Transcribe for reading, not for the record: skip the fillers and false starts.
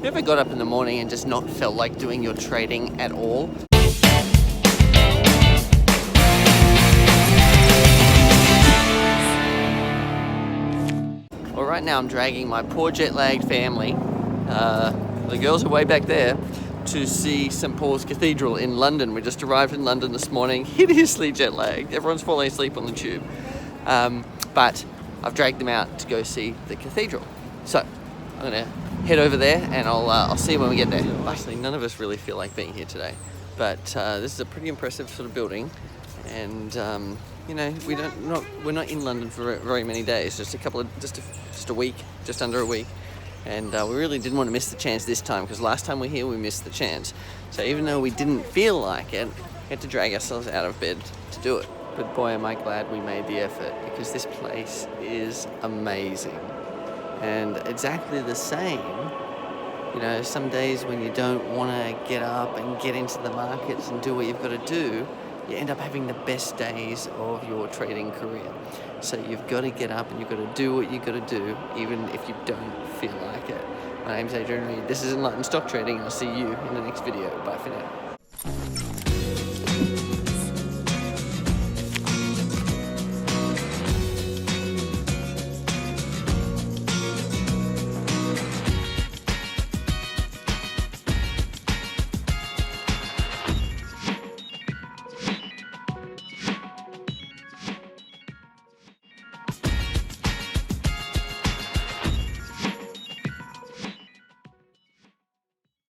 You ever got up in the morning and just not felt like doing your trading at all? Well, right now I'm dragging my poor jet-lagged family, the girls are way back there, to see St. Paul's Cathedral in London. We just arrived in London this morning, hideously jet-lagged. Everyone's falling asleep on the tube. But I've dragged them out to go see the cathedral. So I'm gonna head over there and I'll see you when we get there. Actually, none of us really feel like being here today, but this is a pretty impressive sort of building, and you know, we're not in London for very many days, just a week, just under a week, and we really didn't want to miss the chance this time, because last time we were here we missed the chance. So even though we didn't feel like it, we had to drag ourselves out of bed to do it. But boy, am I glad we made the effort, because this place is amazing. And exactly the same, you know, some days when you don't want to get up and get into the markets and do what you've got to do, you end up having the best days of your trading career. So you've got to get up and you've got to do what you've got to do, even if you don't feel like it. My name's Adrian Reed. This is Enlightened Stock Trading, and I'll see you in the next video. Bye for now.